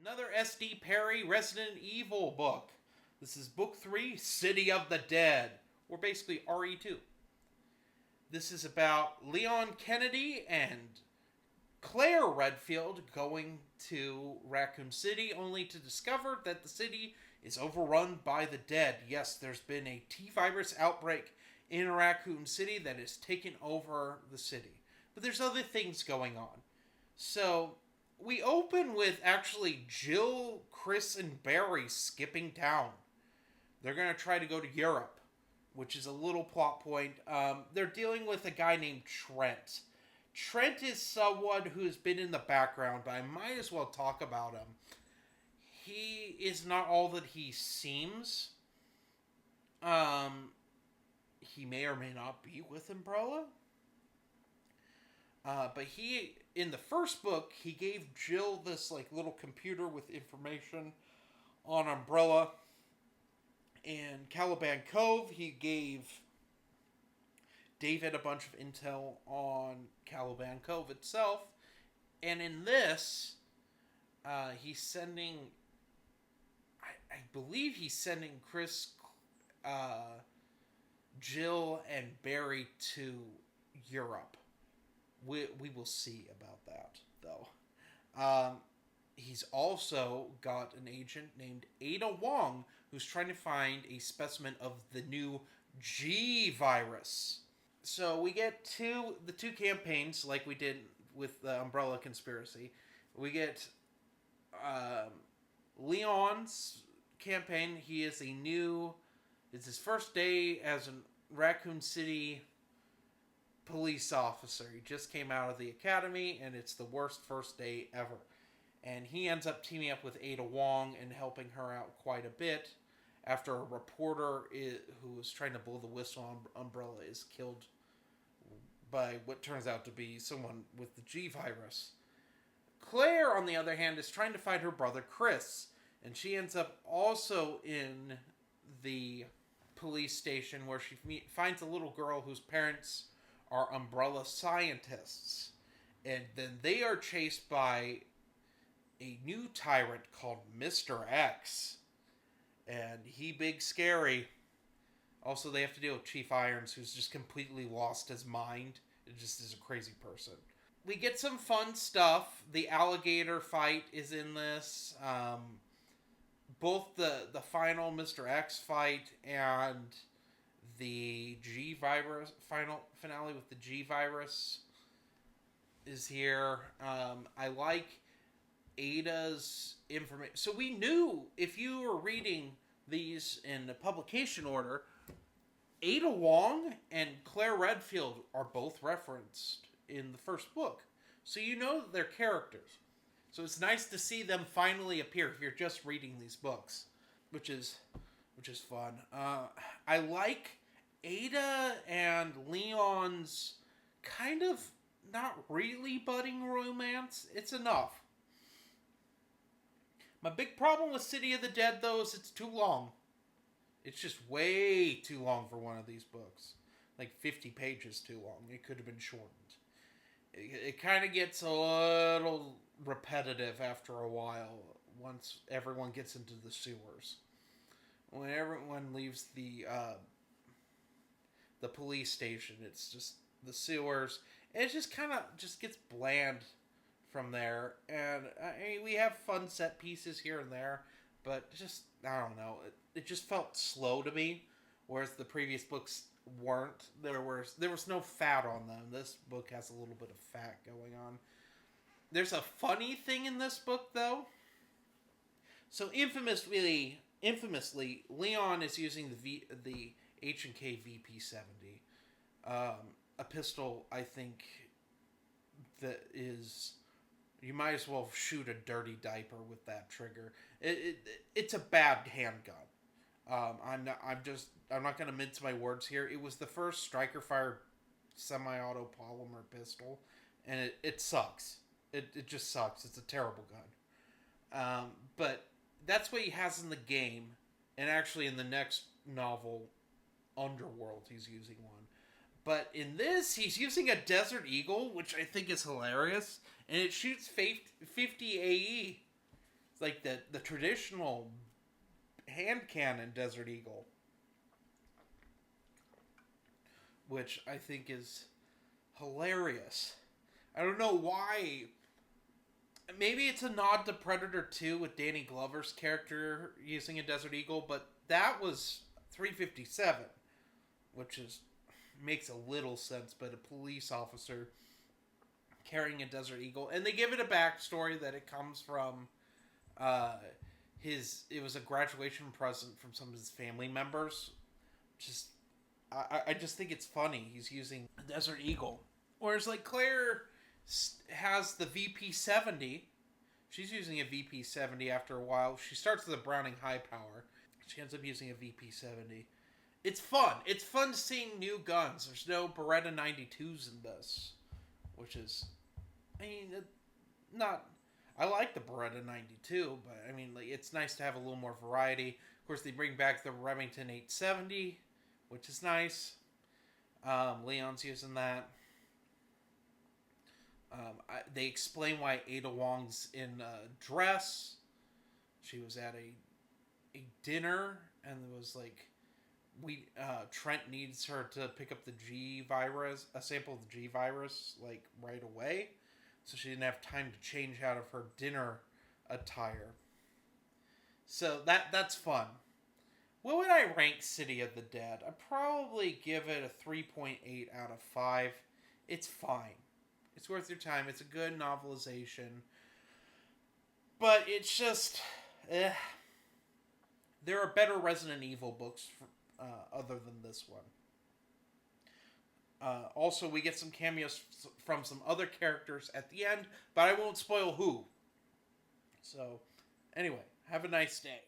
Another S.D. Perry Resident Evil book. This is book 3, City of the Dead, or basically RE2. This is about Leon Kennedy and Claire Redfield going to Raccoon City only to discover that the city is overrun by the dead. Yes, there's been a T-virus outbreak in Raccoon City that has taken over the city. But there's other things going on. So, we open with actually Jill, Chris, and Barry skipping town. They're going to try to go to Europe, which is a little plot point. They're dealing with a guy named Trent. Trent is someone who's been in the background, but I might as well talk about him. He is not all that he seems. He may or may not be with Umbrella. But he, in the first book, he gave Jill this little computer with information on Umbrella. In Caliban Cove, he gave David a bunch of intel on Caliban Cove itself. And in this, he's sending... I believe he's sending Chris, Jill, and Barry to Europe. We will see about that, though. He's also got an agent named Ada Wong who's trying to find a specimen of the new G virus. So we get the two campaigns like we did with the Umbrella Conspiracy. We get Leon's campaign. He is it's his first day as a Raccoon City police officer. He just came out of the academy, and it's the worst first day ever. And he ends up teaming up with Ada Wong and helping her out quite a bit after a reporter who was trying to blow the whistle on Umbrella is killed by what turns out to be someone with the G virus. Claire, on the other hand, is trying to find her brother Chris, and she ends up also in the police station where she finds a little girl whose parents are Umbrella scientists. And then they are chased by a new tyrant called Mr. X. And he big scary. Also, they have to deal with Chief Irons, who's just completely lost his mind. It just is a crazy person. We get some fun stuff. The alligator fight is in this. Both the final Mr. X fight and the G virus finale with the G virus is here. I like Ada's information. So we knew, if you were reading these in the publication order, Ada Wong and Claire Redfield are both referenced in the first book. So you know that they're characters. So it's nice to see them finally appear if you're just reading these books, which is fun. I like Ada and Leon's kind of not really budding romance. It's enough. My big problem with City of the Dead, though, is it's too long. It's just way too long for one of these books. 50 pages too long. It could have been shortened. It kind of gets a little repetitive after a while once everyone gets into the sewers. When everyone leaves the police station, it's just the sewers. And it just kind of just gets bland from there. And we have fun set pieces here and there, but just, I don't know, it just felt slow to me, whereas the previous books weren't. There was no fat on them. This book has a little bit of fat going on. There's a funny thing in this book, though. So infamously, Leon is using the H&K VP-70, a pistol. I think that is, you might as well shoot a dirty diaper with that trigger. It's a bad handgun. I'm not going to mince my words here. It was the first striker-fired semi-auto polymer pistol, and it sucks. It just sucks. It's a terrible gun. But that's what he has in the game, and actually in the next novel, Underworld, he's using one. But in this, he's using a Desert Eagle, which I think is hilarious, and it shoots 50 AE. like the traditional hand cannon Desert Eagle, which I think is hilarious. I don't know why. Maybe it's a nod to Predator 2 with Danny Glover's character using a Desert Eagle, but that was 357, which is makes a little sense, but a police officer carrying a Desert Eagle. And they give it a backstory that it comes from it was a graduation present from some of his family members. Just I just think it's funny he's using a Desert Eagle. Whereas like Claire has the VP-70. She's using a VP-70 after a while. She starts with a Browning High Power. She ends up using a VP-70. It's fun. It's fun seeing new guns. There's no Beretta 92s in this, which is, I mean, not. I like the Beretta 92, but I mean, like, it's nice to have a little more variety. Of course, they bring back the Remington 870, which is nice. Leon's using that. They explain why Ada Wong's in a dress. She was at a dinner, and it was like, Trent needs her to pick up the G virus, a sample of the G virus, like right away, so she didn't have time to change out of her dinner attire. So that's fun. What would I rank City of the Dead? I'd probably give it a 3.8 out of 5. It's fine. It's worth your time. It's a good novelization. But it's just, there are better Resident Evil books other than this one. Also, we get some cameos from some other characters at the end, but I won't spoil who. So, anyway, have a nice day.